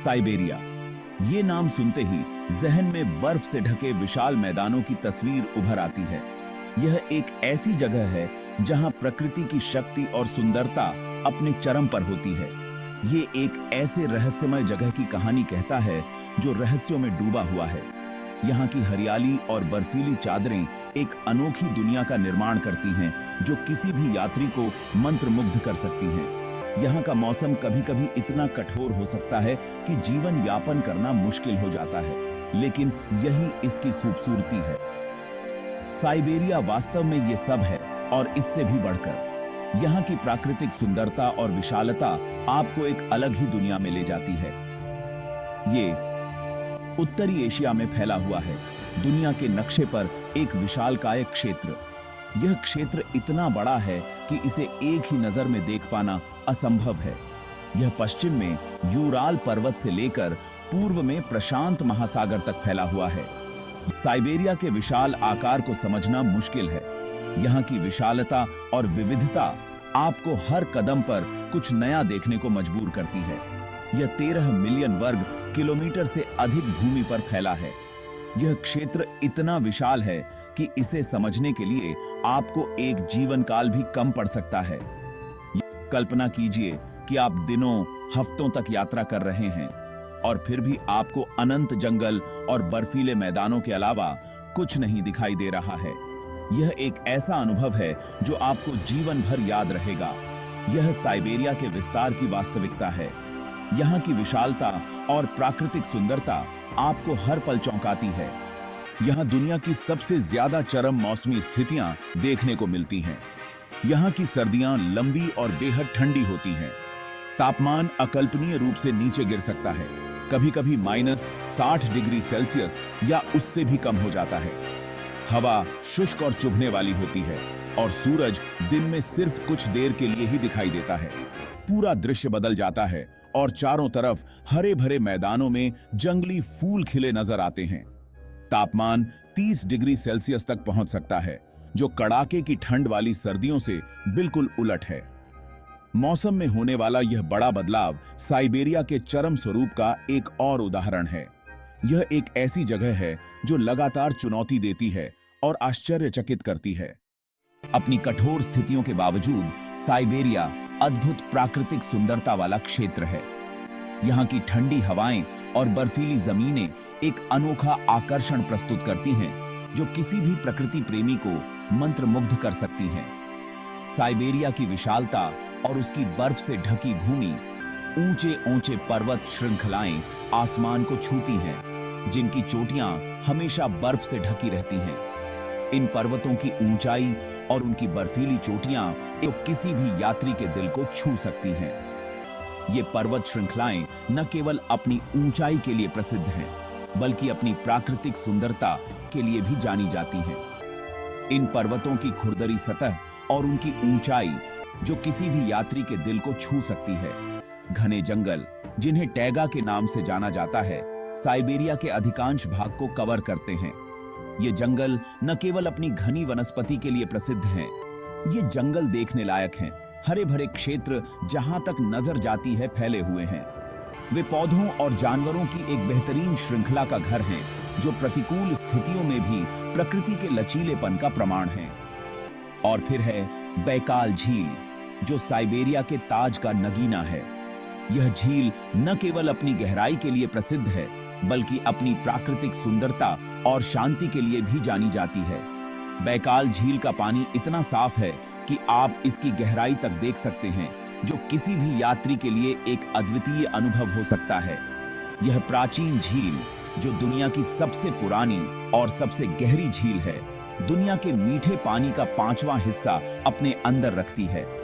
Siberia, ये नाम सुनते ही जहन में बर्फ से ढके विशाल मैदानों की तस्वीर उभर आती है। यह एक ऐसी जगह है जहां प्रकृति की शक्ति और सुंदरता अपने चरम पर होती है। ये एक ऐसे रहस्यमय जगह की कहानी कहता है जो रहस्यों में डूबा हुआ है। यहाँ की हरियाली और बर्फीली चादरें एक अनोखी दुनिया का निर्माण करती हैं जो किसी भी यात्री को मंत्रमुग्ध कर सकती हैं। यहाँ का मौसम कभी-कभी इतना कठोर हो सकता है कि जीवन यापन करना मुश्किल हो जाता है, लेकिन यही इसकी खूबसूरती है। साइबेरिया वास्तव में ये सब है और इससे भी बढ़कर। यहाँ की प्राकृतिक सुंदरता और विशालता आपको एक अलग ही दुनिया में ले जाती है। ये उत्तरी एशिया में फैला हुआ है, दुनिया के नक्शे पर एक विशालकाय क्षेत्र। यह क्षेत्र इतना बड़ा है कि इसे एक ही नजर में देख पाना असंभव है। यह पश्चिम में यूराल पर्वत से लेकर पूर्व में प्रशांत महासागर तक फैला हुआ है। साइबेरिया के विशाल आकार को समझना मुश्किल है। यहाँ की विशालता और विविधता आपको हर कदम पर कुछ नया देखने को मजबूर करती है। यह 13 मिलियन वर्ग किलोमीटर से अधिक भूमि पर फैला है। यह क्षेत्र इतना विशाल है कि इसे समझने के लिए आपको एक जीवन काल भी कम पड़ सकता है। कल्पना कीजिए कि आप दिनों, हफ्तों तक यात्रा कर रहे हैं और फिर भी आपको अनंत जंगल और बर्फीले मैदानों के अलावा कुछ नहीं दिखाई दे रहा है। यह एक ऐसा अनुभव है जो आपको जीवन भर याद रहेगा। यह साइबेरिया के विस्तार की वास्तविकता है। यहाँ की विशालता और प्राकृतिक सुंदरता आपको हर पल चौंकाती है। यहाँ दुनिया की सबसे ज्यादा चरम मौसमी स्थितियां देखने को मिलती हैं। यहाँ की सर्दियां लंबी और बेहद ठंडी होती हैं। तापमान अकल्पनीय रूप से नीचे गिर सकता है, कभी-कभी -60 डिग्री सेल्सियस या उससे भी कम हो जाता है। हवा शुष्क और चुभने वाली होती है और सूरज दिन में सिर्फ कुछ देर के लिए ही दिखाई देता है। पूरा दृश्य बदल जाता है और चारों तरफ हरे भरे मैदानों में जंगली फूल खिले नजर आते हैं। तापमान 30 डिग्री सेल्सियस तक पहुंच सकता है, जो कड़ाके की ठंड वाली सर्दियों से बिल्कुल उलट है। मौसम में होने वाला यह बड़ा बदलाव साइबेरिया के चरम स्वरूप का एक और उदाहरण है। यह एक ऐसी जगह है जो लगातार चुनौती देती है और आश्चर्यचकित करती है। अपनी कठोर स्थितियों के बावजूद साइबेरिया अद्भुत प्राकृतिक सुंदरता वाला क्षेत्र है। यहाँ की ठंडी हवाएं और बर्फीली जमीनें एक अनोखा आकर्षण प्रस्तुत करती हैं जो किसी भी प्रकृति प्रेमी को मंत्रमुग्ध कर सकती हैं। साइबेरिया की विशालता और उसकी बर्फ से ढकी भूमि, ऊंचे ऊंचे पर्वत श्रृंखलाएं आसमान को छूती हैं, जिनकी चोटियां हमेशा बर्फ से ढकी रहती हैं। इन पर्वतों की ऊंचाई और उनकी बर्फीली चोटियां तो किसी भी यात्री के दिल को छू सकती हैं। ये पर्वत श्रृंखलाएं न केवल अपनी ऊंचाई के लिए प्रसिद्ध हैं, बल्कि अपनी प्राकृतिक सुंदरता के लिए भी जानी जाती हैं। इन पर्वतों की खुरदरी सतह और उनकी ऊंचाई जो किसी भी यात्री के दिल को छू सकती है। घने जंगल, जिन्हें टैगा के नाम से जाना जाता है, साइबेरिया के अधिकांश भाग को कवर करते हैं। ये जंगल न केवल अपनी घनी वनस्पति के लिए प्रसिद्ध हैं, ये जंगल देखने लायक हैं। हरे भरे क्षेत्र जहां तक नजर जाती है फैले हुए हैं। वे पौधों और जानवरों की एक बेहतरीन श्रृंखला का घर हैं, जो प्रतिकूल स्थितियों में भी प्रकृति के लचीलेपन का प्रमाण है। और फिर है बैकाल झील, जो साइबेरिया के ताज का नगीना है। यह झील न केवल अपनी गहराई के लिए प्रसिद्ध है, बल्कि अपनी प्राकृतिक सुंदरता और शांति के लिए भी जानी जाती है। बैकाल झील का पानी इतना साफ है कि आप इसकी गहराई तक देख सकते हैं, जो किसी भी यात्री के लिए एक अद्वितीय अनुभव हो सकता है। यह प्राचीन झील, जो दुनिया की सबसे पुरानी और सबसे गहरी झील है, दुनिया के मीठे पानी का 5वां हिस्सा अपने अंदर रखती है।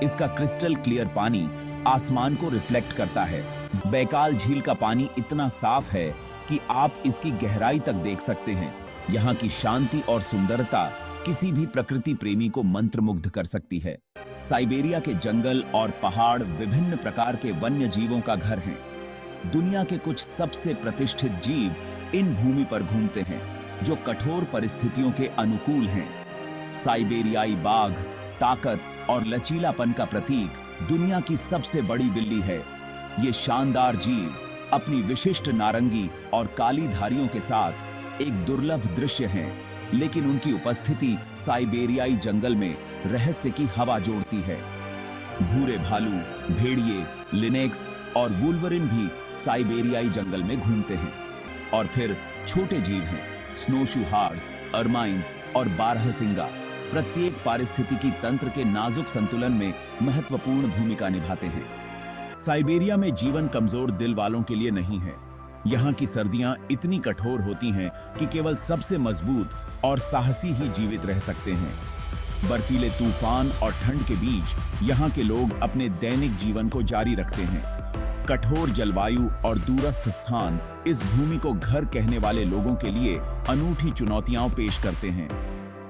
इसका क्रिस्टल क्लियर पानी आसमान को रिफ्लेक्ट करता है। बैकाल झील का पानी इतना साफ है कि आप इसकी गहराई तक देख सकते हैं। यहाँ की शांति और सुंदरता किसी भी प्रकृति प्रेमी को मंत्रमुग्ध कर सकती है। साइबेरिया के जंगल और पहाड़ विभिन्न प्रकार के वन्य जीवों का घर हैं। दुनिया के कुछ सबसे प्रतिष्ठित जीव इन भूमि पर घूमते हैं, जो कठोर परिस्थितियों के अनुकूल हैं। साइबेरियाई बाघ ताकत और लचीलापन का प्रतीक, दुनिया की सबसे बड़ी बिल्ली है। ये शानदार जीव अपनी विशिष्ट नारंगी और काली धारियों के साथ एक दुर्लभ दृश्य हैं, लेकिन उनकी उपस्थिति साइबेरियाई जंगल में रहस्य की हवा जोड़ती है। भूरे भालू, भेड़िए, लिनेक्स और वुल्वरिन भी साइबेरियाई जंगल में घूमते हैं। और फिर छोटे जीव हैं, स्नोशू हार्स, अर्माइंस और बारहसिंगा, प्रत्येक पारिस्थितिकी तंत्र के नाजुक संतुलन में महत्वपूर्ण भूमिका निभाते हैं। साइबेरिया में जीवन कमजोर दिल वालों के लिए नहीं है। यहाँ की सर्दियां इतनी कठोर होती हैं कि केवल सबसे मजबूत और साहसी ही जीवित रह सकते हैं। बर्फीले तूफान और ठंड के बीच यहाँ के लोग अपने दैनिक जीवन को जारी रखते हैं। कठोर जलवायु और दूरस्थ स्थान इस भूमि को घर कहने वाले लोगों के लिए अनूठी चुनौतियां पेश करते हैं।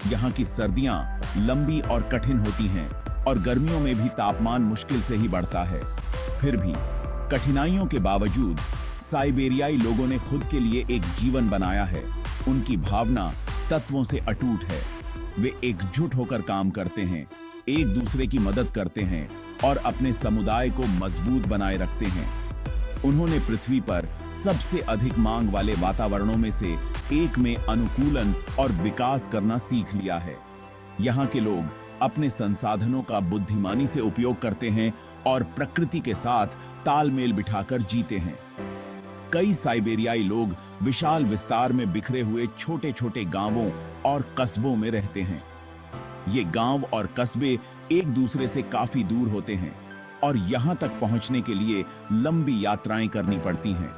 यहाँ की सर्दियां लंबी और कठिन होती हैं और गर्मियों में भी तापमान मुश्किल से ही बढ़ता है। फिर भी कठिनाइयों के बावजूद साइबेरियाई लोगों ने खुद के लिए एक जीवन बनाया है। उनकी भावना तत्वों से अटूट है। वे एकजुट होकर काम करते हैं, एक दूसरे की मदद करते हैं और अपने समुदाय को मजबूत बनाए रखते हैं। उन्होंने पृथ्वी पर सबसे अधिक मांग वाले वातावरणों में से एक में अनुकूलन और विकास करना सीख लिया है। यहाँ के लोग अपने संसाधनों का बुद्धिमानी से उपयोग करते हैं और प्रकृति के साथ तालमेल बिठाकर जीते हैं। कई साइबेरियाई लोग विशाल विस्तार में बिखरे हुए छोटे छोटे गांवों और कस्बों में रहते हैं। ये गांव और कस्बे एक दूसरे से काफी दूर होते हैं और यहां तक पहुंचने के लिए लंबी यात्राएं करनी पड़ती हैं।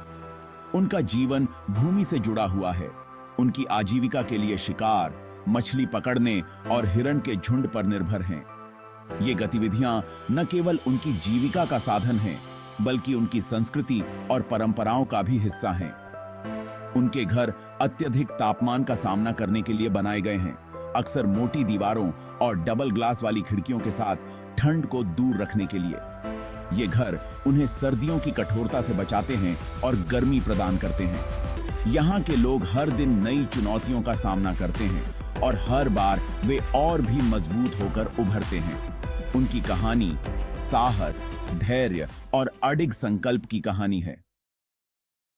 उनका जीवन भूमि से जुड़ा हुआ है। उनकी आजीविका के लिए शिकार, मछली पकड़ने और हिरण के झुंड पर निर्भर हैं। ये गतिविधियां न केवल उनकी जीविका का साधन हैं, बल्कि उनकी संस्कृति और परंपराओं का भी हिस्सा हैं। उनके घर अत्यधिक तापमान का सामना करने के लिए बनाए गए हैं, अक्सर मोटी दीवारों और डबल ग्लास वाली खिड़कियों के साथ ठंड को दूर रखने के लिए। ये घर उन्हें सर्दियों की कठोरता से बचाते हैं और गर्मी प्रदान करते हैं। यहाँ के लोग हर दिन नई चुनौतियों का सामना करते हैं और हर बार वे और भी मजबूत होकर उभरते हैं। उनकी कहानी साहस, धैर्य और अडिग संकल्प की कहानी है।